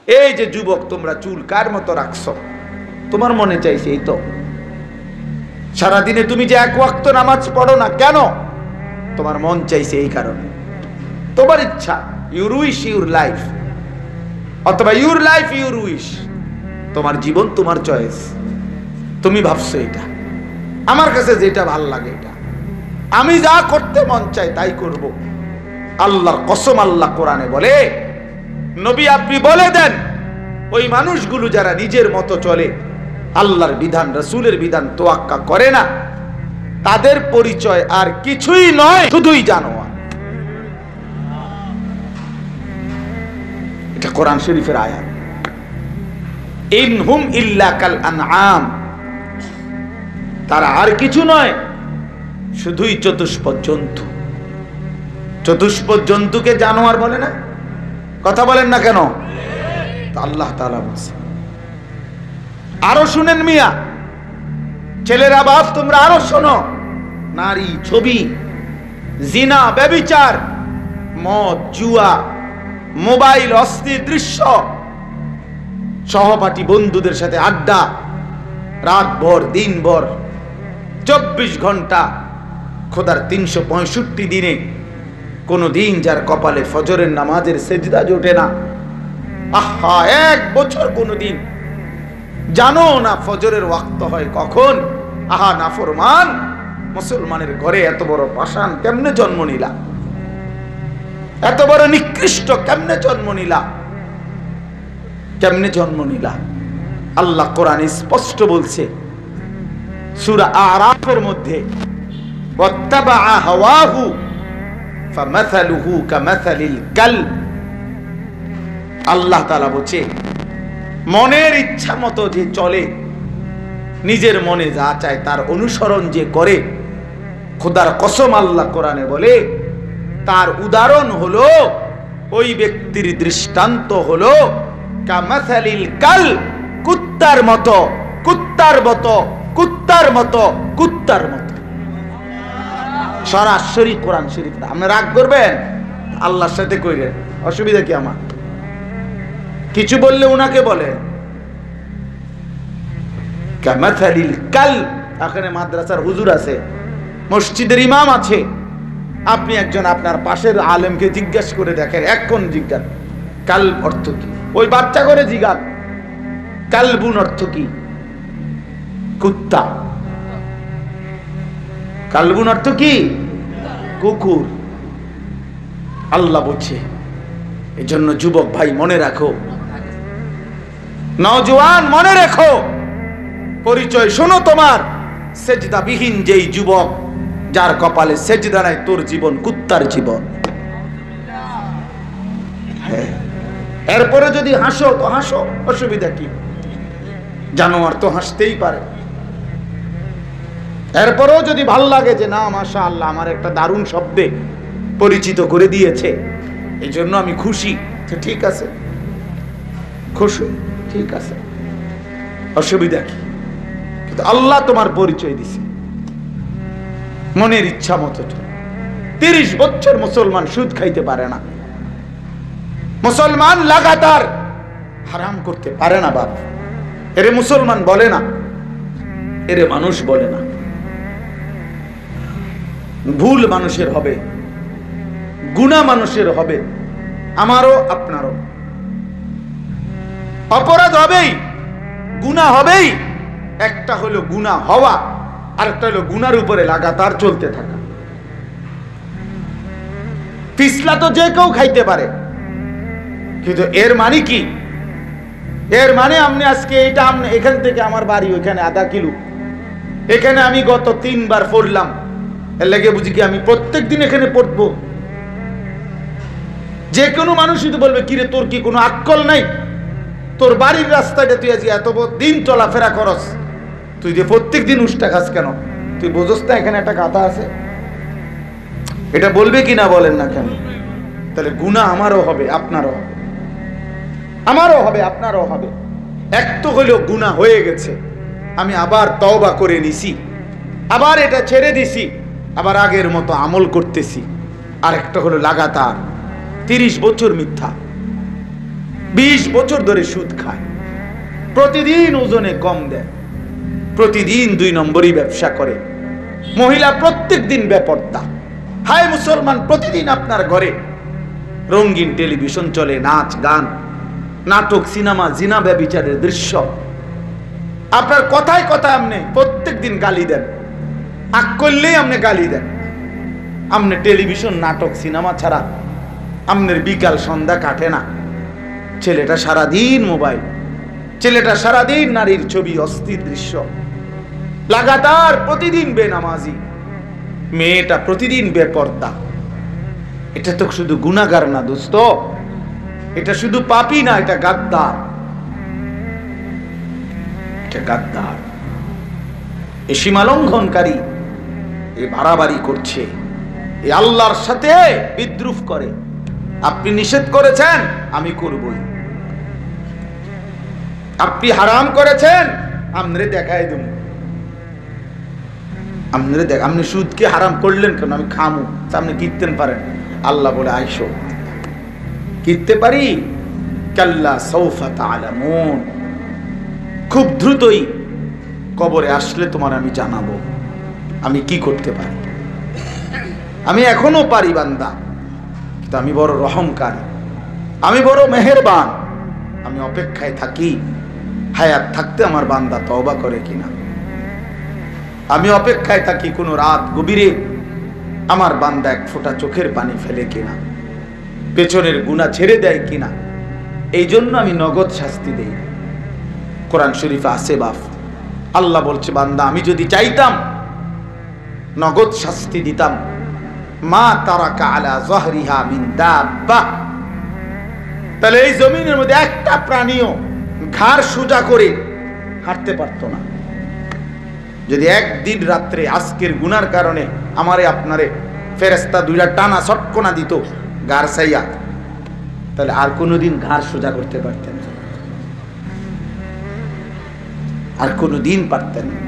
এই যে যুবক, তোমরা চুল কার মতো রাখছো? তোমার মনে চাইছে এই তো। সারাদিনে তুমি যে এক ওয়াক্ত নামাজ পড়ো না কেন? তোমার মন চাইছে এই কারণে। তোমার ইচ্ছা, ইউর উইশ ইউর লাইফ, অথবা ইউর লাইফ ইউর উইশ। তোমার জীবন তোমার চয়েস। তুমি ভাবছো এটা, আমার কাছে যেটা ভাল লাগে এটা, আমি যা করতে মন চাই তাই করব। আল্লাহর কসম, আল্লাহ কোরআনে বলে, নবী আপনি বলে দেন, ওই মানুষগুলো যারা নিজের মতো চলে, আল্লাহর বিধান রাসূলের বিধান তোয়াক্কা করে না, তাদের পরিচয় আর কিছুই নয়, শুধুই জানোয়ার। এটা কোরআন শরীফের আয়াত। ইনহুম ইল্লা কাল আনআম, তারা আর কিছু নয়, শুধুই চতুষ্পদ জন্তু। চতুষ্পদ জন্তুকে জানোয়ার বলে না? কথা বলেন না কেন? আল্লাহ তাআলা বলছে। আরো শুনেন মিয়া, ছেলেরা বাপ তোমরা আরো শোনো, নারী, ছবি, জিনা, ব্যভিচার, মদ, জুয়া, মোবাইল, অশ্লীল দৃশ্য, সহপাঠী বন্ধুদের সাথে আড্ডা, রাতভর দিনভর 24 ঘন্টা, খোদার 365 দিনে কোনো দিন যার কপালে ফজরের নামাজের সেজদা জোটে না, আহা, 1 বছর কোনো দিন জানো না ফজরের ওয়াক্ত হয় কখন। আহা নাফরমান, মুসলমানের ঘরে এত বড় পাষাণ কেমনে জন্ম নিলা? এত বড় নিকৃষ্ট কেমনে জন্ম নিলা? কেমনে জন্ম নিলা? আল্লাহ কোরআনে স্পষ্ট বলছে সূরা আরাফের মধ্যে, ওয়াত্তাবা হাওয়াহু ফামাসালুহু কামাসালিল কালব। আল্লাহ তাআলা বলছে, মনের ইচ্ছা মতো যে চলে, নিজের মনে যা চায় তার অনুসরণ যে করে, খোদার কসম আল্লাহ কোরআনে বলে, তার উদাহরণ হলো, ওই ব্যক্তির দৃষ্টান্ত হলো কামাসালিল কালব, কুত্তার মতো, কুত্তার মতো, কুত্তার মতো, কুত্তার মতো। সরাসরি কোরআন শরীফ। আপনি রাগ করবেন? আল্লাহর সাথে কইলেন, অসুবিধা কি আমার? কিছু বললে উনাকে বলে কামাসালিল কালব। এখানে মাদ্রাসার হুজুর আছে, মসজিদের ইমাম আছে, আপনি একজন আপনার পাশের আলেমকে জিজ্ঞাসা করে দেখেন, এখন জিজ্ঞাসা কালব অর্থ কি, ওই বাচ্চা করে জিজ্ঞাসা কালবুন অর্থ কি? কুত্তা। কালবুন অর্থ কি? কুকুর। আল্লাহ বলছে, এজন্য যুবক ভাই মনে রাখো, নওজোয়ান মনে রাখো, পরিচয় শোনো তোমার, সেজদাবিহীন যেই যুবক, যার কপালে সেজদা নাই, তোর জীবন কুত্তার জীবন। হ্যাঁ, এরপরে যদি হাসো তো হাসো, অসুবিধা কি? জানোয়ার তো হাসতেই পারে। এরপরেও যদি ভাল লাগে যে না মাশাআল্লাহ, আমার একটা দারুণ শব্দে পরিচিত করে দিয়েছে, এই জন্য আমি খুশি, ঠিক আছে, খুশি, ঠিক আছে, অসুবিধা কি? কিন্তু আল্লাহ তোমার পরিচয় দিছে মনের ইচ্ছা মতো। 30 বছর মুসলমান সুদ খাইতে পারে না, মুসলমান লাগাতার হারাম করতে পারে না। বাপ, এরে মুসলমান বলে না, এরে মানুষ বলে না। ভুল মানুষের হবে, গুনাহ মানুষের হবে, আমারও আপনারও অপরাধ হবেই, গুনাহ হবেই। একটা হলো গুনাহ হওয়া, আর একটা হলো গুনার উপরে লাগাতার চলতে থাকা। পিছলা তো যে কেউ খাইতে পারে, কিন্তু এর মানে কি? এর মানে আপনি আজকে এটা, আপনি এখান থেকে আমার বাড়ি ওইখানে আধা কিলো, এখানে আমি গত 3 বার পড়লাম, এর লাগে বুঝি কি আমি প্রত্যেক দিন এখানে পড়বো? যে কোনো মানুষই তো বলবে, কিরে তোর কি কোনো আক্কল নাই? তোর বাড়ির রাস্তাটা তুই আজকে এত দিন চলাফেরা করস, তুই যে প্রত্যেক দিন উষ্টা খাস কেন? তুই বোঝস না এখানে একটা গাথা আছে? এটা বলবে কি না বলেন না কেন? তাহলে গুনাহ আমারও হবে, আপনারও হবে, আমারও হবে, আপনারও হবে। এক তো হইলেও গুনাহ হয়ে গেছে, আমি আবার তওবা করে নিছি, আবার এটা ছেড়ে দিছি, আবার আগের মতো আমল করতেছি। আর একটা হলো লাগাতার 30 বছর মিথ্যা, 20 বছর ধরে সুদ খায়, প্রতিদিন ওজনে কম দেয়, প্রতিদিন 2 নম্বরই ব্যবসা করে, মহিলা প্রত্যেক দিন বেপর্দা। হায় মুসলমান, প্রতিদিন আপনার ঘরে রঙিন টেলিভিশন চলে, নাচ গান, নাটক, সিনেমা, জিনা, ব্যভিচারের দৃশ্য। আপনার কথায় কথায় আপনি প্রত্যেক দিন গালি দেন, আগ করলেই আপনি গালি দেন। আপনি টেলিভিশন, নাটক, সিনেমা ছাড়া আপনার বিকাল সন্ধ্যা কাটে না। ছেলেটা সারাদিন মোবাইল, ছেলেটা সারাদিন নারীর ছবি, অস্থির দৃশ্য, লাগাতার প্রতিদিন বেনামাজি, মেয়েটা প্রতিদিন বেপর্দা। এটা তো শুধু গুনাহগার না দোস্ত, এটা শুধু পাপী না, এটা গাদ্দার, এটা গাদ্দার। এ সীমালঙ্ঘনকারী, এ বাড়াবাড়ি করছে, এ আল্লাহর সাথে বিদ্রুপ করে। আপনি নিষেধ করেছেন, আমি করবই। আপনি হারাম করেছেন, আমরে দেখাই দেব। আপনি সুদকে হারাম করলেন কেন? আমি খামু, আপনি কিনতেন পারেন। আল্লাহ বলে আইসো, কিনতে পারি। কাল্লা সাউফা তা'লামুন, খুব দ্রুতই কবরে আসলে তোমার আমি জানাবো আমি কি করতে পারি। আমি এখনো পারি বান্দা, কিন্তু আমি বড় রহমকারী, আমি বড় মেহেরবান। আমি অপেক্ষায় থাকি হায়াত থাকতে আমার বান্দা তওবা করে কিনা। আমি অপেক্ষায় থাকি কোনো রাত গভীরে আমার বান্দা এক ফোঁটা চোখের পানি ফেলে কিনা, পেছনের গুনাহ ছেড়ে দেয় কিনা। এই জন্য আমি নগদ শাস্তি দেই। কোরআন শরীফে আছে বাপ, আল্লাহ বলছে বান্দা আমি যদি চাইতাম নগদ শাস্তি দিতাম। মা তারাকা আলা যহরিহা মিন দাব্বা, তাহলে এই জমিনের মধ্যে একটা প্রাণীও ঘাড় সোজা করে হাঁটতে পারতো না। যদি একদিন রাত্রে আজকের গুনার কারণে আমারে আপনারে ফেরেশতা 2টা টানা ছটকনা দিত ঘাড় ছাইয়া, তাহলে আর কোনোদিন ঘাড় সোজা করতে পারতেন না, আর কোনোদিন পারতেন না।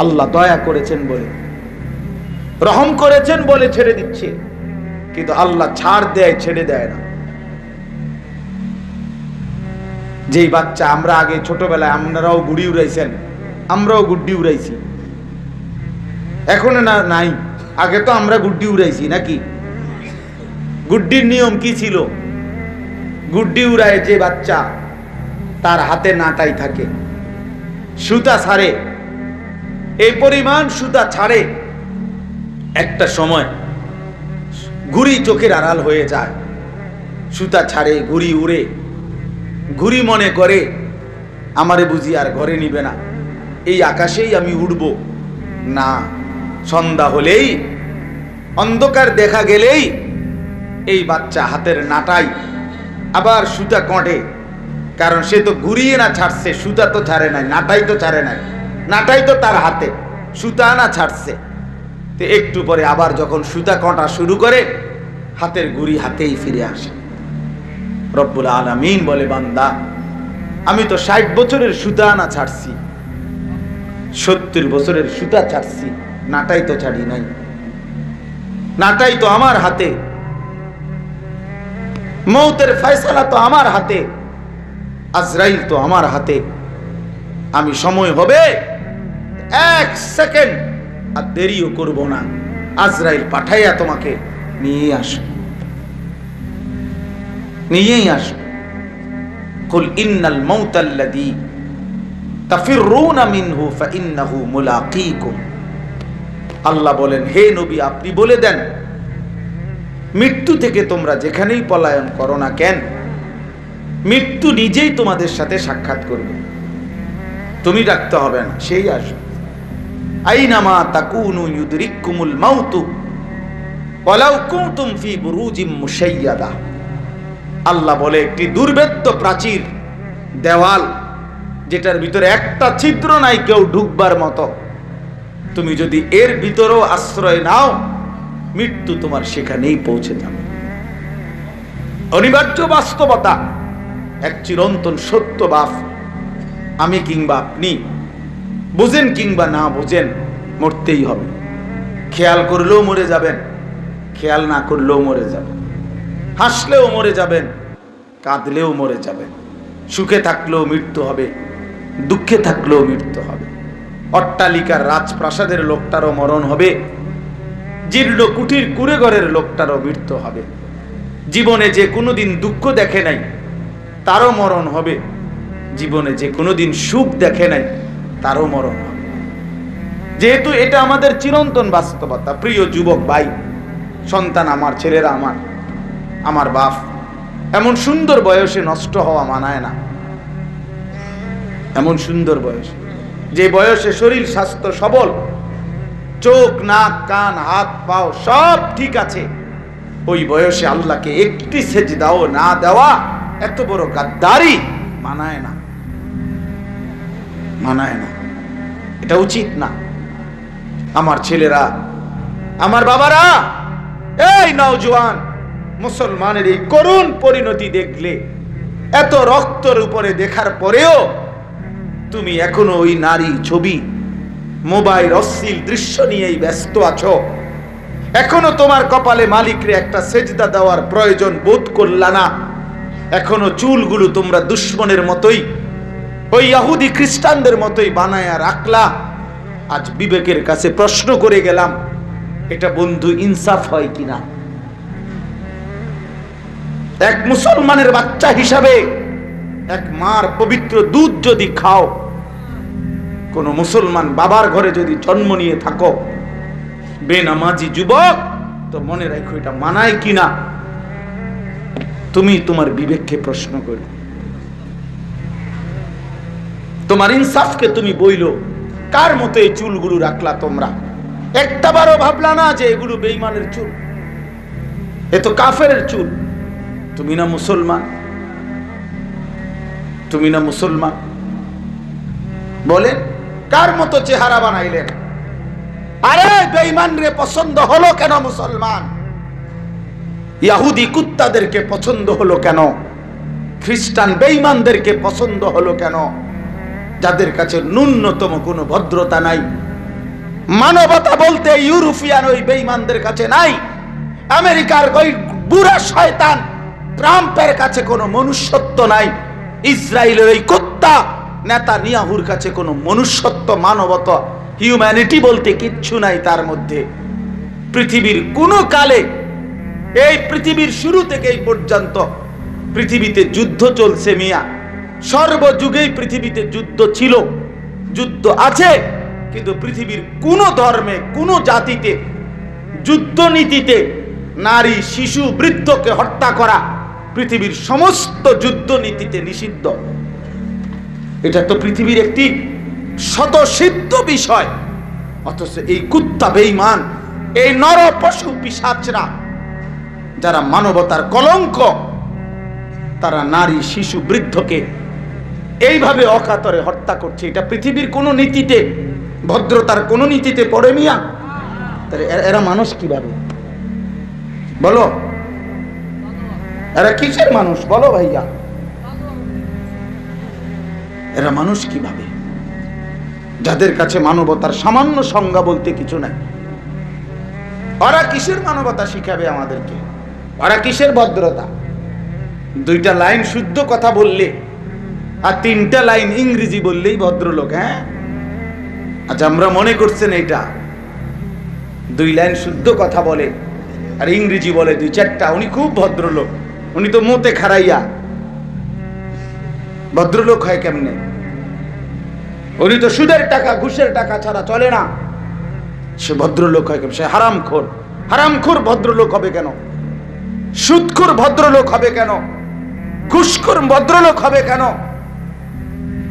আল্লাহ দয়া করেছেন বলে, রহম করেছেন বলে ছেড়ে দিচ্ছে, কিন্তু আল্লাহ ছাড় দেয়, ছেড়ে দেয় না। যেই বাচ্চা আমরা আগে ছোটবেলায়, আপনারাও গুড়ি উড়াইছেন, আমরাও গুড্ডি উড়াইছি, এখন না নাই, আগে তো আমরা গুড্ডি উড়াইছি নাকি? গুড্ডির নিয়ম কি ছিল? গুড্ডি উড়ায় যে বাচ্চা তার হাতে নাটাই থাকে, সুতা ছাড়ে, এই পরিমাণ সুতা ছাড়ে, একটা সময় ঘুড়ি চোখের আড়াল হয়ে যায়, সুতা ছাড়ে, ঘুড়ি উড়ে, ঘুড়ি মনে করে আমারে বুঝি আর ঘরে নিবে না, এই আকাশেই আমি উড়ব না। সন্ধ্যা হলেই, অন্ধকার দেখা গেলেই এই বাচ্চা হাতের নাটাই আবার সুতা কঁটে, কারণ সে তো ঘুরিয়ে না ছাড়ছে, সুতা তো ছাড়ে নাই, নাটাই তো ছাড়ে নাই, নাটাই তো তার হাতে, সুতা না ছাড়ছে। তো একটু পরে আবার যখন সুতা কঁটা শুরু করে, হাতের ঘুড়ি হাতেই ফিরে আসে। রব্বুল আলামিন বলে বান্দা আমি তো 60 বছরের সুতা না ছাড়ছি, 70 বছরের সুতা ছাড়ছি, নাটাই তো ছাড়ি নাই, নাটাই তো আমার হাতে, মৌতের ফয়সালা তো আমার হাতে, আজরাইল তো আমার হাতে। আমি সময় হবে 1 সেকেন্ড আর দেরিও করব না, আজরাইল পাঠাইয়া তোমাকে নিয়ে আসো, নিয়েই আসো। কুল ইন্নাল মাউতাল্লাযী তাফিরুনা মিনহু ফাইন্নাহু মুলাকীকুম। আল্লাহ বলেন হে নবী আপনি বলে দেন, মৃত্যু থেকে তোমরা যেখানেই পলায়ন করো না কেন, মৃত্যু নিজেই তোমাদের সাথে সাক্ষাৎ করবে, তুমি ডাকতে হবে না, সেই আসবে। আইনামা তাকুনু ইউদরিকুমুল মাউতু ওয়ালাউ কুনতুম ফি বুরুজিম মুশাইয়াদা। আল্লাহ বলে একটি দুর্ভেদ্য প্রাচীর, দেওয়াল, যেটার ভিতরে একটা ছিদ্র নাই কেউ ঢুকবার মতো, তুমি যদি এর ভিতরেও আশ্রয় নাও, মৃত্যু তোমার সেখানেই পৌঁছে যাবে। অনিবার্য বাস্তবতা, এক চিরন্তন সত্য বাপ। আমি কিংবা আপনি বুঝেন কিংবা না বুঝেন, মরতেই হবে। খেয়াল করলেও মরে যাবেন, খেয়াল না করলেও মরে যাবেন, হাসলেও মরে যাবেন, কাঁদলেও মরে যাবে, সুখে থাকলেও মৃত্যু হবে, দুঃখে থাকলেও মৃত্যু হবে। অট্টালিকার রাজপ্রাসাদের লোকটারও মরণ হবে, জীর্ণ কুটির কুড়ে ঘরের লোকটারও মৃত্যু হবে। জীবনে যে কোনোদিন দুঃখ দেখে নাই তারও মরণ হবে, জীবনে যে কোনোদিন সুখ দেখে নাই তারও মরণ হবে। যেহেতু এটা আমাদের চিরন্তন বাস্তবতা, প্রিয় যুবক ভাই, সন্তান আমার, ছেলেরা আমার, আমার বাপ, এমন সুন্দর বয়সে নষ্ট হওয়া মানায় না। এমন সুন্দর বয়স, যে বয়সে শরীর স্বাস্থ্য সবল, চোখ নাক কান হাত পাও সব ঠিক আছে, ওই বয়সে আল্লাহকে একটি সেজদাও না দেওয়া এত বড় গাদ্দারি মানায় না, মানায় না, এটা উচিত না। আমার ছেলেরা, আমার বাবারা, এই নওজোয়ান মুসলমানের এই করুণ পরিণতি দেখলে, এত রক্তের উপরে দেখার পরেও তুমি এখনো ওই নারী ছবি, মোবাইল, অশ্লীল দৃশ্য নিয়েই ব্যস্ত আছো। এখনো তোমার কপালে মালিকরে একটা সেজদা দেওয়ার প্রয়োজন বোধ করলা না। এখনো চুলগুলো তোমরা দুশ্মনের মতোই, ওই ইহুদি খ্রিস্টানদের মতোই বানায়া রাখলা। আজ বিবেকের কাছে প্রশ্ন করে গেলাম, এটা বন্ধু ইনসাফ হয় কিনা? এক মুসলমানের বাচ্চা হিসাবে এক মার পবিত্র দুধ যদি খাও, কোন মুসলমান বাবার ঘরে যদি জন্ম নিয়ে থাকো, বেনামাজি যুবক, তো মনে রাখো এটা মানায় কিনা। তুমি তোমার বিবেককে প্রশ্ন করো, তোমার ইনসাফকে তুমি বইলো। কার মতো এই চুলগুলো রাখলা তোমরা? একটা বারও ভাবলা না যে এগুলো বেঈমানের চুল, এ তো কাফেরের চুল। তুমি না মুসলমান? তুমি না মুসলমান? বলেন, কার মতো চেহারা বানাইলেন? আরে বেঈমান রে পছন্দ হলো কেন মুসলমান? ইহুদি কুত্তাদেরকে পছন্দ হলো কেন? খ্রিস্টান বেঈমানদেরকে পছন্দ হলো কেন? যাদের কাছে ন্যূনতম কোনো ভদ্রতা নাই, মানবতা বলতে ইউরোপিয়ান ওই বেঈমানদের কাছে নাই। আমেরিকার ওই বুড়া শয়তান ট্রাম্পের কাছে কোনো মনুষ্যত্ব নাই। ইসরায়েলের ওই কুত্তা নেতানিয়াহুর কাছে কোনো মনুষ্যত্ব, মানবতা, হিউম্যানিটি বলতে কিচ্ছু নাই তার মধ্যে। পৃথিবীর কোনো কালে, এই পৃথিবীর শুরু থেকে এই পর্যন্ত পৃথিবীতে যুদ্ধ চলছে মিয়া। সর্বযুগেই পৃথিবীতে যুদ্ধ ছিল, যুদ্ধ আছে, কিন্তু পৃথিবীর কোন ধর্মে, কোন জাতিতে যুদ্ধ নীতিতে নারী, শিশু, বৃদ্ধকে হত্যা করা পৃথিবীর সমস্ত যুদ্ধ নীতিতে নিষিদ্ধ। এটা তো পৃথিবীর একটি স্বতঃসিদ্ধ বিষয়। অথচ এই কুত্তা বেঈমান, এই নর পশু পিশাচরা, যারা মানবতার কলঙ্ক, তারা নারী, শিশু, বৃদ্ধকে এইভাবে অকাতরে হত্যা করছে। এটা পৃথিবীর কোন নীতিতে, ভদ্রতার কোন নীতিতে পড়ে মিয়া? তাহলে এরা মানুষ কিভাবে? বলো, এরা কিসের মানুষ? বলো ভাইয়া, এরা মানুষ কিভাবে? যাদের কাছে মানবতার সামান্য সংজ্ঞা বলতে কিছু নাই। ওরা কিসের মানবতা শিখাবে আমাদেরকে? ওরা কিসের ভদ্রতা? দুইটা লাইন শুদ্ধ কথা বললে আর তিনটা লাইন ইংরেজি বললেই ভদ্রলোক। হ্যাঁ, আচ্ছা, আমরা মনে করছেন এটা দুই লাইন শুদ্ধ কথা বলে আর ইংরেজি বলে দুই চারটা, উনি খুব ভদ্রলোক। উনি তো মোতে খারাইয়া ভদ্রলোক হয় কেমনে? উনি তো সুদের টাকা, ঘুষের টাকা ছাড়া চলে না। সে ভদ্রলোক হয় কেমন? সে হারামখোর। হারামখোর ভদ্রলোক হবে কেন? সুদখোর ভদ্রলোক হবে কেন? ঘুষখোর ভদ্রলোক হবে কেন?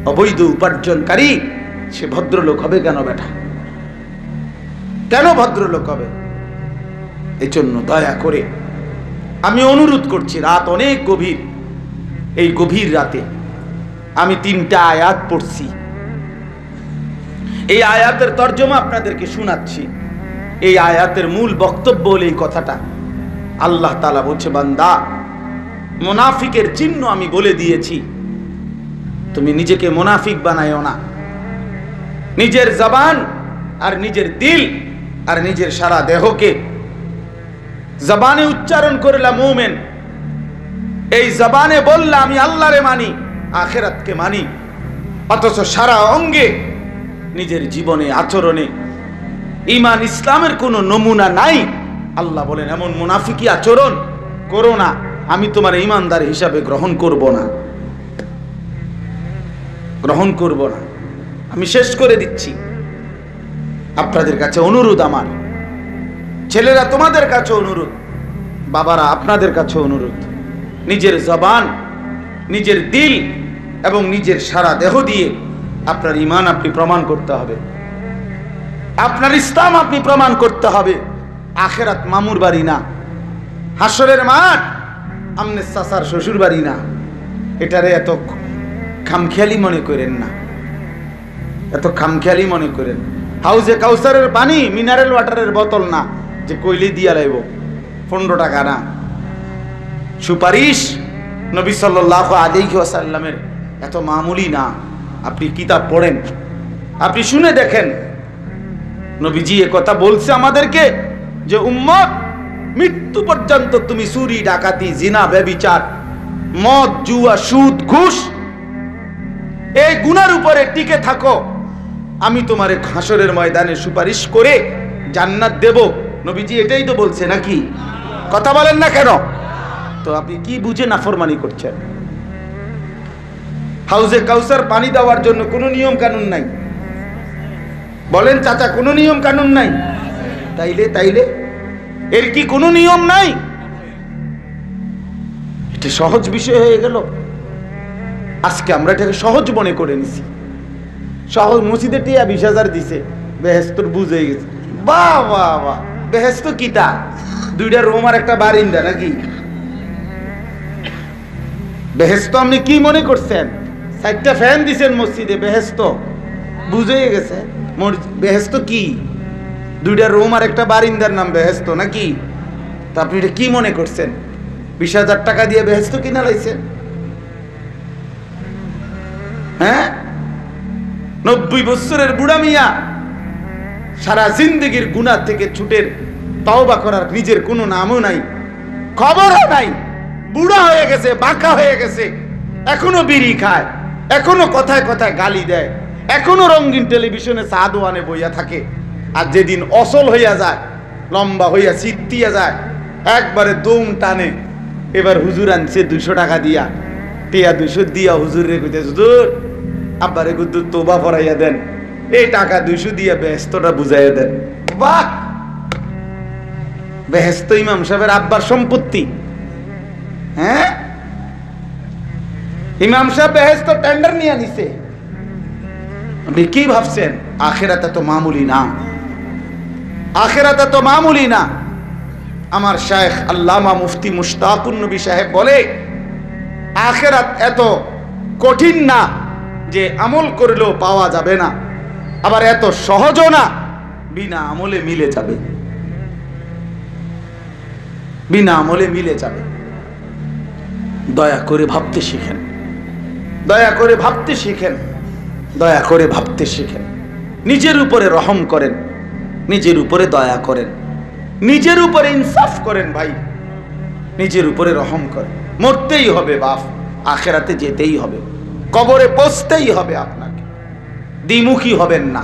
অবৈধ উপার্জনকারী সে ভদ্রলোক হবে কেন বেটা? কেন ভদ্রলোক হবে? এই জন্য দয়া করে আমি অনুরোধ করছি, রাত অনেক গভীর, এই গভীর রাতে আমি তিনটা আয়াত পড়ছি। এই আয়াতের তর্জমা আপনাদেরকে শোনাচ্ছি। এই আয়াতের মূল বক্তব্য হল এই কথাটা। আল্লাহ তাআলা বলছে, বান্দা, মুনাফিকের চিহ্ন আমি বলে দিয়েছি, তুমি নিজেকে মুনাফিক বানাইও না। নিজের জবান আর নিজের দিল আর নিজের সারা দেহকে জবানে উচ্চারণ করলা মুমিন, এই জবানে বললে আমি আল্লাহরে মানি, আখিরাতকে মানি, অথচ সারা অঙ্গে নিজের জীবনে আচরণে ঈমান ইসলামের কোনো নমুনা নাই। আল্লাহ বলেন এমন মুনাফিকি আচরণ করো না, আমি তোমার ঈমানদার হিসাবে গ্রহণ করব না, গ্রহণ করব না। আমি শেষ করে দিচ্ছি, আপনাদের কাছে অনুরোধ, আমার ছেলেরা তোমাদের কাছে অনুরোধ, বাবারা আপনাদের কাছে অনুরোধ, নিজের জবান, নিজের দিল এবং নিজের সারা দেহ দিয়ে আপনার ঈমান আপনি প্রমাণ করতে হবে, আপনার ইসলাম আপনি প্রমাণ করতে হবে। আখিরাত মামুর বাড়ি না, হাসরের মাঠ আমনে চাচার শ্বশুর বাড়ি না। এটারে এত খামখেয়ালি মনে করেন না, এত খামখেয়ালি মনে করেন। হাউজে কাউসারের পানি মিনারেল ওয়াটারের বোতল না যে কইলে দিয়া লাইব 15 টাকা না। সুপারিশ নবী সাল্লাল্লাহু আলাইহি ওয়াসাল্লামের এত মামুলি না। আপনি কিতাব পড়েন, আপনি শুনে দেখেন, নবীজি এ কথা বলছে আমাদেরকে যে উম্মত মৃত্যু পর্যন্ত তুমি চুরি, ডাকাতি, জিনা, ব্যভিচার, মদ, জুয়া, সুদ, ঘুষ এই গুনার উপরে টিকে থাকো, আমি তোমারে হাসরের ময়দানে সুপারিশ করে জান্নাত দেব। নবীজি এটাই তো বলছে নাকি? কথা বলেন না কেন? তো আপনি কি বুঝে নাফরমানি করছেন? হাউজে কাউসার পানি দেওয়ার জন্য কোনো নিয়ম কানুন নাই, বলেন চাচা, কোনো নিয়ম কানুন নাই? তাইলে এর কি কোনো নিয়ম নাই? এটা সহজ বিষয় হয়ে গেল। আজকে আমরা এটাকে সহজ মনে করে নিছি। সহজ মসজিদে টিয়া 20,000 দিছে, বেহেস্তর বুঝে গেছে। বাহ বাহ বাহ, বেহেস্ত কিতা? 2টা রুম আর একটা বারিন্দা নাকি? বেহেস্ত আপনি কি মনে করছেন? 4টা ফ্যান দিছেন মসজিদে, বেহেস্ত বুঝে গেছে? বেহেস্ত কি? 2টা রুম আর একটা বারিন্দার নাম বেহেস্ত নাকি? তা আপনি এটা কি মনে করছেন? 20,000 টাকা দিয়ে বেহেস্ত কিনা লাইছেন? হ্যাঁ, 90 বছরের বুড়া মিয়া সারা জিন্দগির গুনাহ থেকে ছুটের তওবা করার নিজের কোনো নামও নাই, খবরও নাই, বুড়া হয়ে গেছে, বাঁকা হয়ে গেছে, এখনো বিড়ি খায়, এখনো কথায় কথায় গালি দেয়, এখনো রঙিন টেলিভিশনে সাদওয়ানে বইয়া থাকে। আর যেদিন অসল হইয়া যায়, লম্বা হইয়া চিত্তিয়া যায়, একবারে দম টানে। এবার হুজুর আনছে 200 টাকা দিয়া, টিয়া 200 দিয়া হুজুর রে কইতে, হুজুর আব্বারে গুদ্দুর তোবা পড়াইয়া দেন, এই টাকা 200 দিয়া বেহেস্তটা বুঝাইয়া দেন। বাহ, বেহেস্ত ইমাম সাহেবের আব্বার সম্পত্তি। হ্যাঁ, ইমাম সাহেব বেহেস্ত টেন্ডার নিয়ে নিছে। আপনি কি ভাবছেন? আখিরাত তো মামুলি না, আখিরাত তো মামুলি না। আমার শায়েখ আল্লামা মুফতি মুশতাকুন নবী সাহেব বলে, আখিরাত এত কঠিন না যে আমল করলেও পাওয়া যাবে না, আবার এত সহজও না বিনা আমলে মিলে যাবে, বিনা আমলে মিলে যাবে। দয়া করে ভাবতে শিখেন, দয়া করে ভাবতে শিখেন, দয়া করে ভাবতে শিখেন। নিজের উপরে রহম করেন, নিজের উপরে দয়া করেন, নিজের উপরে ইনসাফ করেন ভাই, নিজের উপরে রহম করেন। মরতেই হবে বাপ, আখিরাতে যেতেই হবে, কবরে পৌঁছতেই হবে আপনাকে, দ্বিমুখী হবেন না।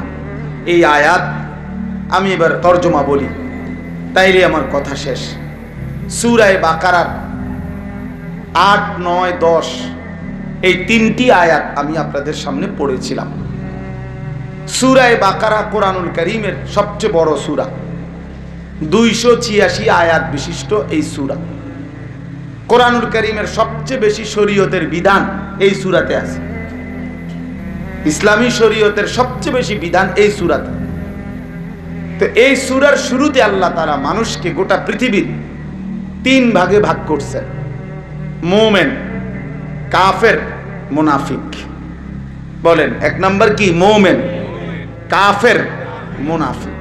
এই আয়াত আমি এবার তর্জমা বলি, তাইলে আমার কথা শেষ। সূরা বাকারার 8, 9, 10 এই 3টি আয়াত আমি আপনাদের সামনে পড়েছিলাম। সূরা বাকারা কোরআনুল কারীমের সবচেয়ে বড় সূরা, 286 আয়াত বিশিষ্ট এই সূরা। কোরআনুল কারীমের সবচেয়ে বেশি শরীয়তের বিধান এই সূরাতে আছে। ইসলামী শরীয়তের সবচেয়ে বেশি বিধান এই সূরাতে। তো এই সূরার শুরুতে আল্লাহ তাআলা মানুষকে গোটা পৃথিবীর 3 ভাগে ভাগ করছেন: মুমিন, কাফের, মুনাফিক। বলেন, 1 নাম্বার কি? মুমিন, কাফের, মুনাফিক।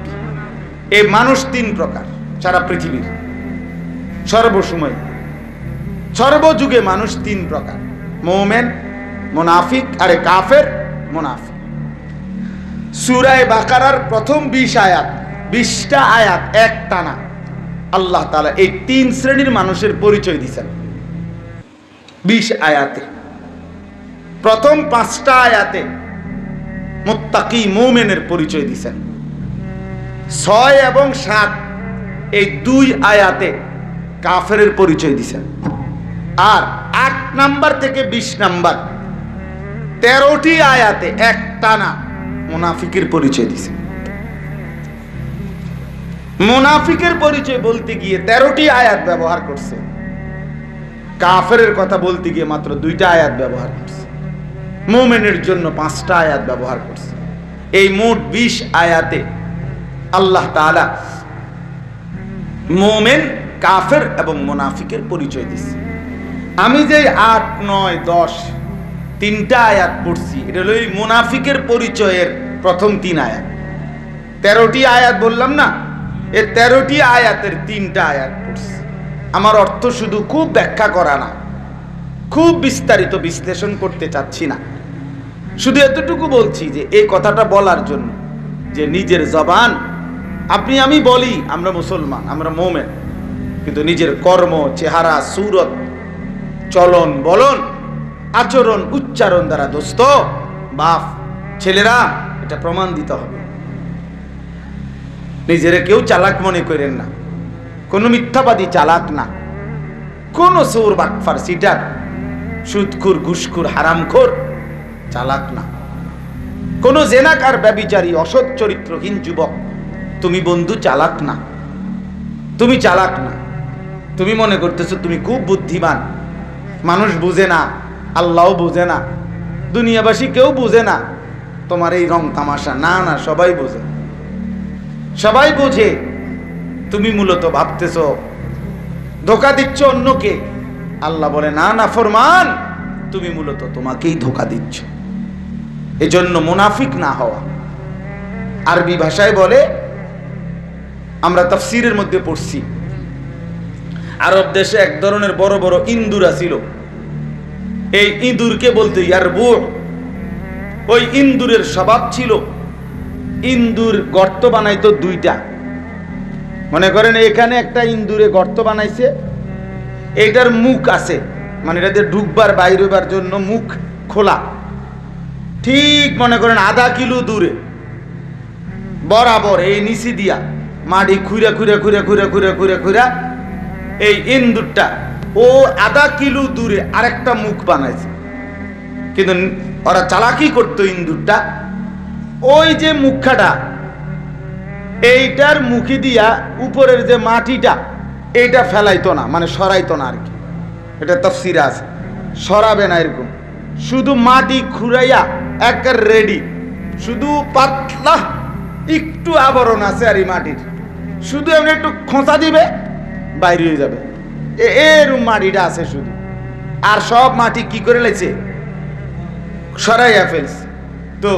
এই মানুষ 3 প্রকার সারা পৃথিবীর, সর্বসময় সর্বযুগে মানুষ 3 প্রকার: মুমিন, মুনাফিক, আরে কাফের, মুনাফিক। সূরা বাকারার প্রথম 20 আয়াত, 20টা আয়াত এক টানা আল্লাহ তাআলা এই 3 শ্রেণীর মানুষের পরিচয় দিয়েছেন। 20 আয়াতে। প্রথম 5টা আয়াতে মুত্তাকি মুমিনের পরিচয় দিয়েছেন। 6 এবং 7 এই 2 আয়াতে কাফেরের পরিচয় দিয়েছেন। আর 8 নাম্বার থেকে 20 নাম্বার 13টি আয়াতে একটানা মুনাফিকের পরিচয় দিয়েছেন। মুনাফিকের পরিচয় বলতে গিয়ে 13টি আয়াত ব্যবহার করছে, কাফেরের কথা বলতে গিয়ে মাত্র 2টা আয়াত ব্যবহার করছে, মুমিনের জন্য 5টা আয়াত ব্যবহার করছে। এই মোট 20 আয়াতে আল্লাহ তাআলা মুমিন, কাফের এবং মুনাফিকের পরিচয় দিচ্ছে। আমি যে 8, 9, 10 3টা আয়াত পড়ছি, এটা হলো এই মুনাফিকের পরিচয়ের প্রথম 3 আয়াত। 13টি আয়াত বললাম না, এই 13টি আয়াতের 3টা আয়াত পড়ছি। আমার অর্থ শুধু খুব ব্যাখ্যা করা না, খুব বিস্তারিত বিশ্লেষণ করতে চাচ্ছি না, শুধু এতটুকু বলছি যে এই কথাটা বলার জন্য যে নিজের জবান, আপনি আমি বলি আমরা মুসলমান, আমরা মুমিন, কিন্তু নিজের কর্ম, চেহারা, সুরত, চলন বলন, আচরণ, উচ্চারণ দ্বারা দোস্ত বাপ ছেলেরা এটা প্রমাণ দিতে হবে। নিজেরা কেউ চালাক মনে করেন না, কোনো মিথ্যাবাদী চালাক না, কোনো চোর বাটফার সিটার সুদখোর ঘুষখোর হারামখোর চালাক না, কোনো জেনাকার ব্যভিচারী অসৎ চরিত্রহীন যুবক তুমি বন্ধু চালাক না, তুমি চালাক না। তুমি মনে করতেছো তুমি খুব বুদ্ধিমান, মানুষ বুঝে না, আল্লাহও বুঝে না, দুনিয়াবাসী কেউ বুঝে না তোমার এই রং তামাশা। না না, সবাই বোঝে, সবাই বোঝে। তুমি মূলত ভাবতেছো ধোঁকা দিচ্ছ অন্যকে। আল্লাহ বলে না না ফরমান, তুমি মূলত তোমাকেই ধোঁকা দিচ্ছ। এজন্য মুনাফিক না হওয়া। আরবি ভাষায় বলে, আমরা তাফসীরের মধ্যে পড়ছি, আরব দেশে এক ধরনের বড় বড় ইন্দুরা ছিল। এই ইঁদুরকে বলতে ইয়ারবু। ওই ইন্দুরের স্বভাব ছিল, ইন্দুর গর্ত বানাইতো 2টা। মনে করেন এখানে একটা ইন্দুরে গর্ত বানাইছে, এইটার মুখ আছে, মানে এটাতে ঢুকবার বাইর হইবার জন্য মুখ খোলা। ঠিক মনে করেন আধা কিলো দূরে বরাবর এই নিচি দিয়া মাটি খুঁড়া খুঁড়া খুঁড়া খুঁড়া খুঁড়া খুঁড়া খুঁড়া এই ইন্দুরটা ও আধা কিলো দূরে আরেকটা মুখ বানাইছে। কিন্তু ওরা চালাকি করতো, ইন্দুরটা ওই যে মুখাটা, এইটার মুখে দিয়া উপরের যে মাটিটা এইটা ফেলাইতো না, মানে সরাইতো না আর কি। এটা তাফসীরে আছে, সরাবে না এরকম, শুধু মাটি খুঁড়াইয়া একের রেডি, শুধু পাতলা একটু আবরণ আছে আর এই মাটির, শুধু এমনি একটু খোঁচা দিবে বাইরে হয়ে যাবে, এরকম মাটিটা আছে শুধু। আর সব মাটি কি করে লাইছে, সরাইয়া ফেলছে। তো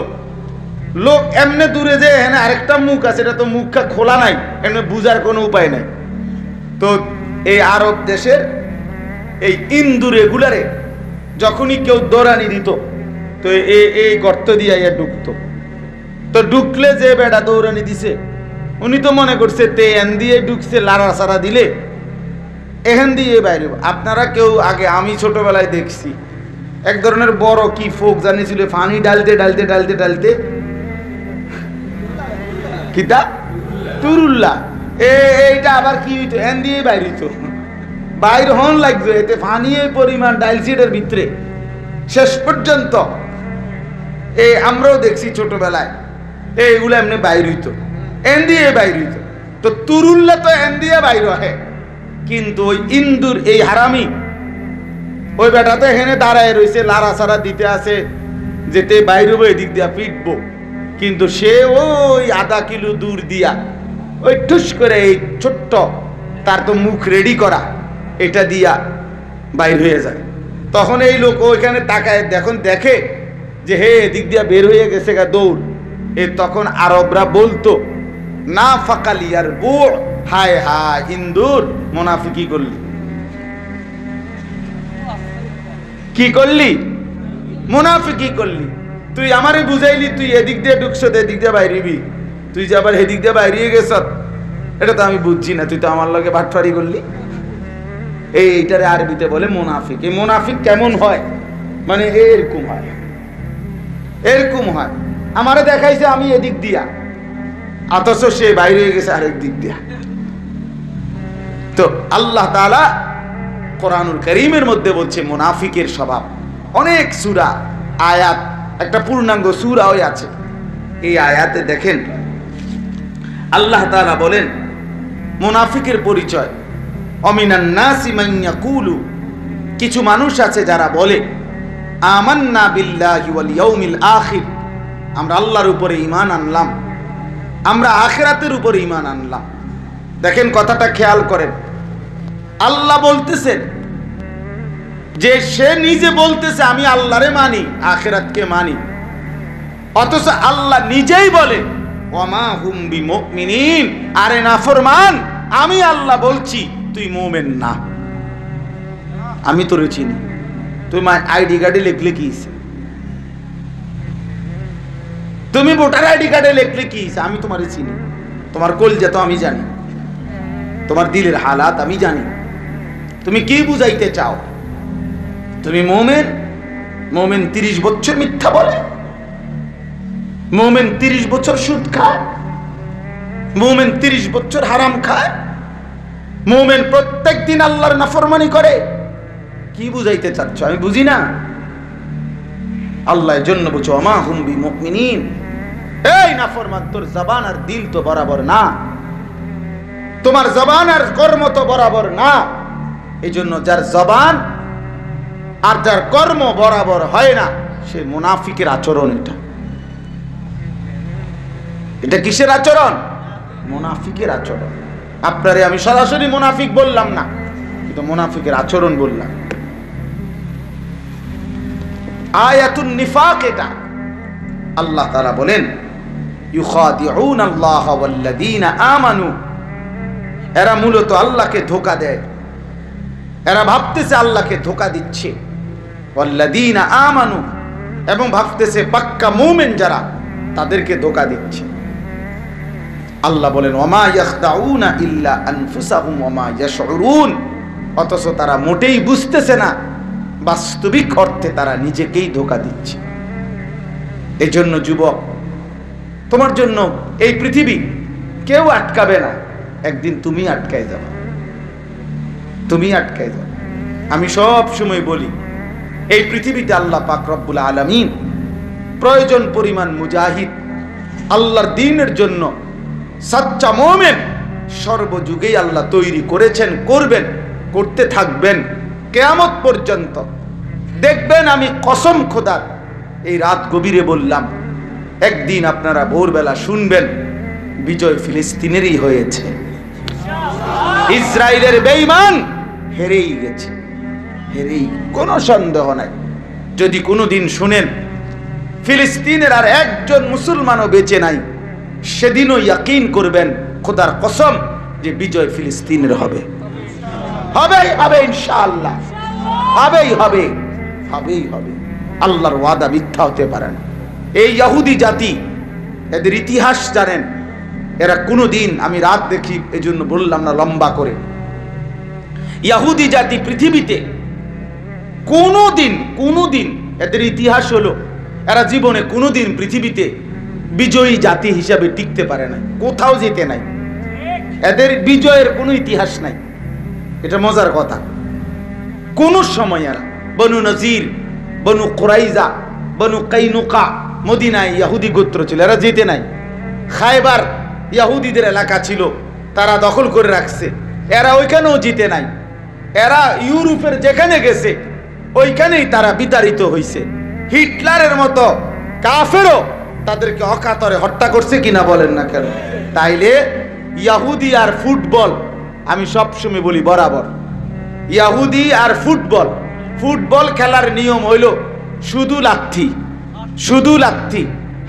লোক এমনি দূরে যে হ্যাঁ আরেকটা মুখ আছে, এটা তো মুখটা খোলা নাই, এমনি বুঝার কোনো উপায় নাই। তো এই আরব দেশের এই ইন্দুর এগুলারে যখনই কেউ দৌড়ানি দিত, তো এই গর্ত দিয়ে ঢুকতো। তো ঢুকলে যে বেটা দৌড়ানি দিছে, উনি তো মনে করছে তে এন দিয়ে ঢুকছে, লাড়া সারা দিলে এখান দিয়ে বাইরে। আপনারা কেউ আগে, আমি ছোটবেলায় দেখছি এক ধরনের বড় কি ফোক জানিয়েছিল, পানি ডালতে ডালতে ডালতে ডালতে কিতা তুরুল্লা, এইটা আবার কি হইতো, এন দিয়ে বাইর হইতো, বাইর হন লাগতো, এতে পানি পরিমাণ ডালসিটের ভিতরে শেষ পর্যন্ত। আমরাও দেখছি ছোটবেলায় এইগুলো এমনি বাইর হইতো, এন দিয়ে বাইর হইতো। তো তুরুল্লা তো এন দিয়ে বাইর হয়, কিন্তু ওই ইন্দুর এই হারামি ওই বেটা তো এখানে দাঁড়ায় রয়েছে, লাড়া সারা দিতে আছে, যেতে বাইর হবো এদিক দিয়া পিটবো, কিন্তু সে ওই আধা কিলো দূর দিয়া ওই ঠুস করে এই ছোট্ট, তার তো মুখ রেডি করা, এটা দিয়া বাইর হয়ে যায়। তখন এই লোক ওইখানে তাকায়, দেখে যে হে এদিক দিয়া বের হয়ে গেছে গা দৌড়। তখন আরবরা বলতো না ফাকালিয়ার বুড়, হায় হায় ইন্দুর মুনাফিকি করলি, কি করলি, মুনাফিকি করলি। তুই আমারে বুঝাইলি তুই এদিক দিয়ে ঢুকছ, এদিক দিয়ে বাইরিবি, তুই যে আবার এদিক দিয়ে বাইরিয়ে গেছ, এটা তো আমি বুঝছি না, তুই তো আমার লগে বাটফারি করলি। এইটারে আরবিতে বলে মুনাফিক। এই মুনাফিক কেমন হয়, মানে এরকম হয়, এরকম হয়। আমারে দেখাইছে আমি এদিক দিয়া, অথচ সে বাইরে হয়ে গেছে আরেক দিক দিয়া। তো আল্লাহ তাআলা কোরআনুল কারীমের মধ্যে বলছে মুনাফিকের স্বভাব। অনেক সূরা আয়াত, একটা পূর্ণাঙ্গ সূরাও আছে। এই আয়াতে দেখেন আল্লাহ তাআলা বলেন মুনাফিকের পরিচয়, অমিনান নাসি মান ইয়াকুলু, কিছু মানুষ আছে যারা বলে আমান্না বিল্লাহি ওয়াল ইয়াউমিল আখির, আমরা আল্লাহর উপরে ঈমান আনলাম, আমরা আখিরাতের উপরে ঈমান আনলাম। দেখেন কথাটা খেয়াল করেন, আল্লাহ বলতেছেন যে সে নিজে বলতেছে আমি আল্লাহরে মানি, আখিরাতকে মানি, অথচ আল্লাহ নিজেই বলে ওয়ামা হুম বিমুমিনিন, আরে নাফরমান, আমি আল্লাহ বলছি তুই মুমিন না, আমি তোরে চিনি, তুই আইডি কার্ডে লিখলে কি, তুমি ভোটার আইডি কার্ডে লিখলে কি, আমি তোমারে চিনি, তোমার কলজা তো আমি জানি, তোমার দিলের হালাত আমি জানি, তুমি কি বুঝাইতে চাও? তুমি মুমিন? মুমিন 30 বছর মিথ্যা বলে, মুমিন 30 বছর সুদ খায়, মুমিন 30 বছর হারাম খায়, মুমিন প্রত্যেক দিন আল্লাহর নাফরমানি করে, কি বুঝাইতে চাচ্ছ? আমি বুঝি না। আল্লাহর জন্য বুঝো ওমা হুম বিমুমিনিন, এই নাফরমান, তোর জবান আর দিল তো বরাবর না, তোমার জবান আর কর্ম তো বরাবর না। এই জন্য যার জবান আর যার কর্ম বরাবর হয় না, সে মুনাফিকের আচরণ। এটা কিসের আচরণ? মুনাফিকের আচরণ। আপনারে আমি সরাসরি মুনাফিক বললাম না, কিন্তু মুনাফিকের আচরণ বললাম। আয়াতুন নিফাক এটা। আল্লাহ তাআলা বলেন ইউখাদিউন আল্লাহ ওয়াল্লাযীনা আমানু, এরা মূলত আল্লাহকে ধোঁকা দেয়, এরা ভাবতেছে আল্লাহকে ধোঁকা দিচ্ছে। ওয়াল্লাযীনা আমানু, এবং ভাবতেছে পাক্কা মুমিন যারা, তাদেরকে ধোঁকা দিচ্ছে। আল্লাহ বলেন ওয়ামা ইয়াখদাউনা ইল্লা আনফুসাহুম ওয়ামা ইয়াশউরুন, অথচ তারা মোটেই বুঝতেছে না বাস্তবিক অর্থে তারা নিজেকেই ধোঁকা দিচ্ছে। এই জন্য যুবক, তোমার জন্য এই পৃথিবী কেউ আটকাবে না, একদিন তুমি আটকায় যাবে, তুমি আটকায় যাবে। আমি সব সময় বলি এই পৃথিবীতে আল্লাহ পাক রব্বুল আলামিন প্রয়োজন পরিমাণ মুজাহিদ, আল্লাহর দ্বীনের জন্য সাচ্চা মুমিন সর্বযুগেই আল্লাহ তৈরি করেছেন, করবেন, করতে থাকবেন কিয়ামত পর্যন্ত। দেখবেন, আমি কসম খোদার এই রাত গভীরে বললাম, একদিন আপনারা ভোরবেলা শুনবেন বিজয় ফিলিস্তিনেরই হয়েছে, ইসরায়েলের বেঈমান হেরেই গেছে, হেরেই, কোনো সন্দেহ নাই। যদি কোনোদিন শুনেন ফিলিস্তিনের আর একজন মুসলমানও বেঁচে নাই, সেদিনও ইয়াকিন করবেন খোদার কসম যে বিজয় ফিলিস্তিনের হবে, হবেই হবে, ইনশাআল্লাহ হবেই হবে, হবেই হবে। আল্লাহর ওয়াদা মিথ্যা হতে পারে না। এই ইহুদি জাতি, এদের ইতিহাস জানেন, এরা কোনোদিন, আমি রাত দেখি এজন্য বললাম না লম্বা করে, ইহুদি জাতি পৃথিবীতে কোনোদিন এদের ইতিহাস হলো এরা জীবনে কোনোদিন পৃথিবীতে বিজয়ী জাতি হিসাবে টিকতে পারে না, কোথাও যেতে নাই, এদের বিজয়ের কোনো ইতিহাস নাই। এটা মজার কথা। কোন সময় এরা বনু নজির, বনু কুরাইজা, বনু কাইনুকা, মদিনায় ইহুদি গোত্র ছিল, এরা যেতে নাই। খায়বার ইহুদিদের এলাকা ছিল, তারা দখল করে রাখছে, এরা ওইখানেও জিতে নাই। এরা ইউরোপের যেখানে গেছে ওইখানেই তারা বিতাড়িত হয়েছে। হিটলারের মতো কাফেরও তাদেরকে অকাতরে হত্যা করছে কিনা বলেন না কেন? তাইলে ইহুদি আর ফুটবল, আমি সবসময় বলি বরাবর, ইহুদি আর ফুটবল খেলার নিয়ম হইল শুধু লাথি, শুধু লাথি,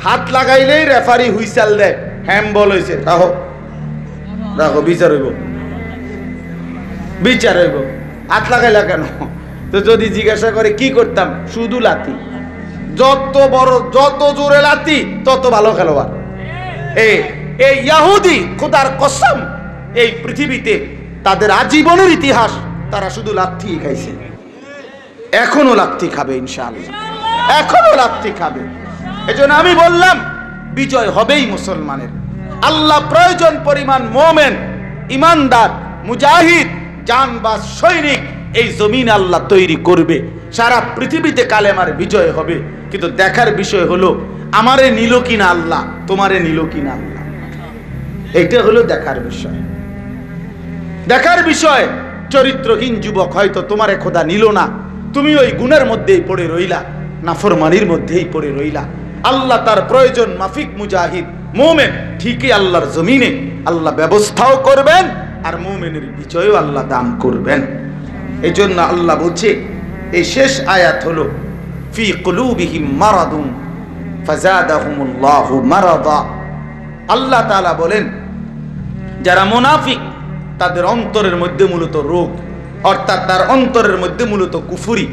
হাত লাগাইলেই রেফারি হুইসেল দেয়, হ্যান্ডবল হয়েছে, রাখো রাখো, বিচার হইব, বিচার হইব। হাত লাগাইলা কেন? তো যদি জিজ্ঞাসা করে কি করতাম, শুধু লাথি, যত বড় যত জোরে লাথি তত ভালো খেলোয়াড়। এই ইহুদি খোদার কসম এই পৃথিবীতে তাদের আজীবনের ইতিহাস তারা শুধু লাথি খাইছে, এখনো লাথি খাবে ইনশাআল্লাহ, এখনো লাথি খাবে। এজন্য আমি বললাম বিজয় হবেই মুসলমানের। আল্লাহ প্রয়োজন পরিমাণ মোমেন, ইমানদার, মুজাহিদ, জানবাজ সৈনিক এই জমিন আল্লাহ তৈরি করবে। সারা পৃথিবীতে কালেমার বিজয় হবে। কিন্তু দেখার বিষয় হলো আমারে নিল কিনা আল্লাহ, তোমারে নিল কিনা আল্লাহ, এইটা হলো দেখার বিষয়। দেখার বিষয় চরিত্রহীন যুবক হয়তো তোমারে খোদা নিল না, তুমি ওই গুণের মধ্যেই পড়ে রইলা, নাফরমানির মধ্যেই পড়ে রইলা। আল্লাহ তার প্রয়োজন মাফিক মুজাহিদ মোমেন ঠিকই আল্লাহর জমিনে আল্লাহ ব্যবস্থাও করবেন, আর মোমেনের বিজয়ও আল্লাহ দান করবেন। এই জন্য আল্লাহ বলছে, এই শেষ আয়াত হলো ফি কুলুবিহিম মারাদুন ফাযাদাহুমুল্লাহু মারাদা। আল্লাহ তাআলা বলেন যারা মুনাফিক তাদের অন্তরের মধ্যে মূলত রোগ, অর্থাৎ তার অন্তরের মধ্যে মূলত কুফরি,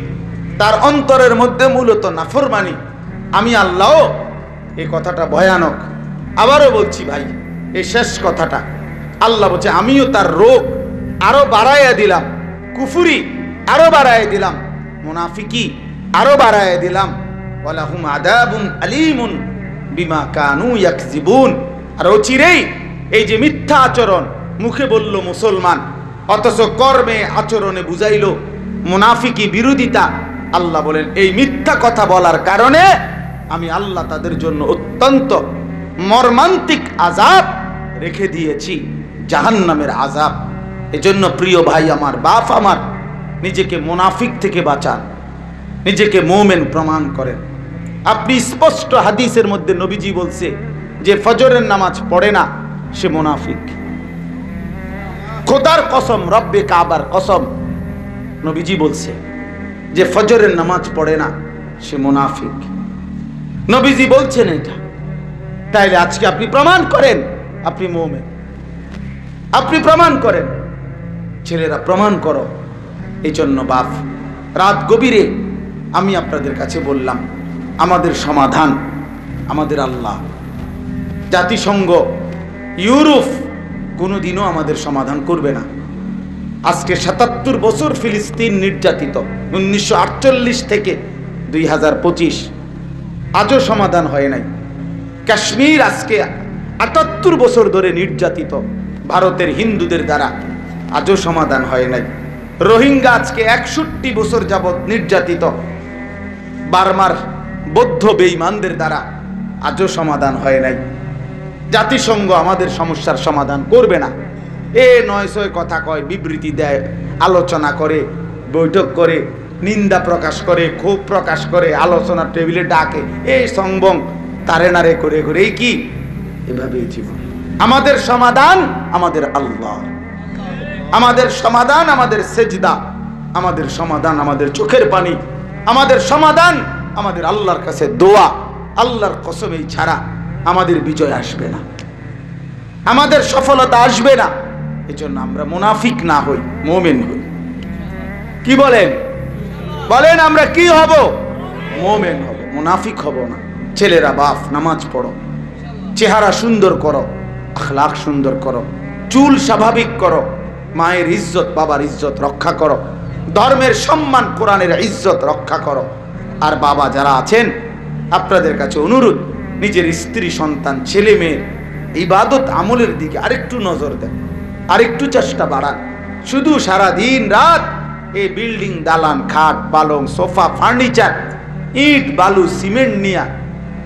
তার অন্তরের মধ্যে মূলত নাফরমানি। আমি আল্লাহ, এই কথাটা ভয়ানক, আবারও বলছি ভাই, এই শেষ কথাটা আল্লাহ বলছে আমিও তার রোগ আরো বাড়াইয়া দিলাম, কুফরি আরো বাড়াইয়া দিলাম, মুনাফিকি আরো বাড়াইয়া দিলাম। ওয়ালাহুম আযাবুন আলীমুন বিমা কানু ইয়াকযিবুন। আর অচিরেই এই যে মিথ্যা আচরণ, মুখে বলল মুসলমান অথচ কর্মে আচরণে বুঝাইল মুনাফিকি বিরোধিতা, আল্লাহ বলেন এই মিথ্যা কথা বলার কারণে আমি আল্লাহ তাদের জন্য অত্যন্ত মর্মান্তিক আযাব রেখে দিয়েছি, জাহান্নামের আযাব। এজন্য প্রিয় ভাই আমার, বাপ আমার, নিজেকে মুনাফিক থেকে বাঁচান, নিজেকে মুমিন প্রমাণ করেন। আপনি স্পষ্ট হাদিসের মধ্যে নবীজি বলছে যে ফজরের নামাজ পড়ে না সে মুনাফিক। খোদার কসম, রব্বে কাবার কসম, নবীজি বলছে যে ফজরের নামাজ পড়ে না সে মুনাফিক। নবীজি বলছেন এটা। তাইলে আজকে আপনি প্রমাণ করেন আপনি মুমিন, আপনি প্রমাণ করেন, ছেলেরা প্রমাণ করো। এই জন্য বাপ, রাত গভীরে আমি আপনাদের কাছে বললাম আমাদের সমাধান আমাদের আল্লাহ। জাতিসংঘ, ইউরোপ কোনোদিনও আমাদের সমাধান করবে না। আজকে ৭৭ বছর ফিলিস্তিন নির্যাতিত, 1948 থেকে 2025, আজও সমাধান হয় নাই। কাশ্মীর আজকে ৭৮ বছর ধরে নির্যাতিত ভারতের হিন্দুদের দ্বারা, আজও সমাধান হয় নাই। রোহিঙ্গা আজকে 61 বছর যাবৎ নির্যাতিত বার্মার বৌদ্ধ বেঈমানদের দ্বারা, আজও সমাধান হয় নাই। জাতিসংঘ আমাদের সমস্যার সমাধান করবে না। এ নয় ছয় কথা কয়, বিবৃতি দেয়, আলোচনা করে, বৈঠক করে, নিন্দা প্রকাশ করে, ক্ষোভ প্রকাশ করে, আলোচনার টেবিলে ডাকে, এই সংবং তারে নারে করে করে, এই কি এভাবেই জীবন। আমাদের সমাধান আমাদের আল্লাহ, আমাদের সমাধান আমাদের সেজদা, আমাদের সমাধান আমাদের চোখের পানি, আমাদের সমাধান আমাদের আল্লাহর কাছে দোয়া। আল্লাহর কসম এই ছাড়া আমাদের বিজয় আসবে না, আমাদের সফলতা আসবে না। এজন্য আমরা মুনাফিক না হই, মুমিন হই। কি বলেন? বলেন আমরা কি হব? মুমিন হব, মুনাফিক হব না। ছেলেরা বাপ, নামাজ পড়ো, চেহারা সুন্দর করো, আখলাক সুন্দর করো, চুল স্বাভাবিক করো, মায়ের ইজ্জত বাবার ইজ্জত রক্ষা করো, ধর্মের সম্মান কোরআনের ইজ্জত রক্ষা করো। আর বাবা যারা আছেন আপনাদের কাছে অনুরোধ, নিজের স্ত্রী সন্তান ছেলে মেয়ের ইবাদত আমলের দিকে আরেকটু নজর দেন, আরেকটু চেষ্টা বাড়ান। শুধু সারা দিন রাত এই বিল্ডিং, দালান, খাট, পালং, সোফা, ফার্নিচার, ইট, বালু, সিমেন্ট নিয়ে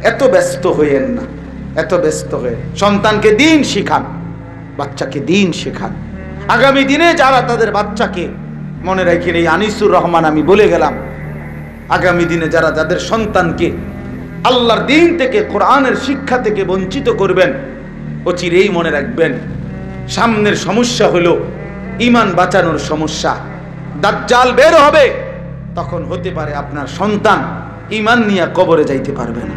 এত ব্যস্ত হইয়েন না, এত ব্যস্ত হয়ে সন্তানকে দিন শিখান, বাচ্চাকে দিন শেখান। আগামী দিনে যারা তাদের বাচ্চাকে, মনে রাখেন এই আনিসুর রহমান আমি বলে গেলাম, আগামী দিনে যারা যাদের সন্তানকে আল্লাহর দিন থেকে, কোরআনের শিক্ষা থেকে বঞ্চিত করবেন, অচিরেই মনে রাখবেন সামনের সমস্যা হলো ঈমান বাঁচানোর সমস্যা। দাজ্জাল বের হবে, তখন হতে পারে আপনার সন্তান ঈমান নিয়ে কবরে যাইতে পারবে না।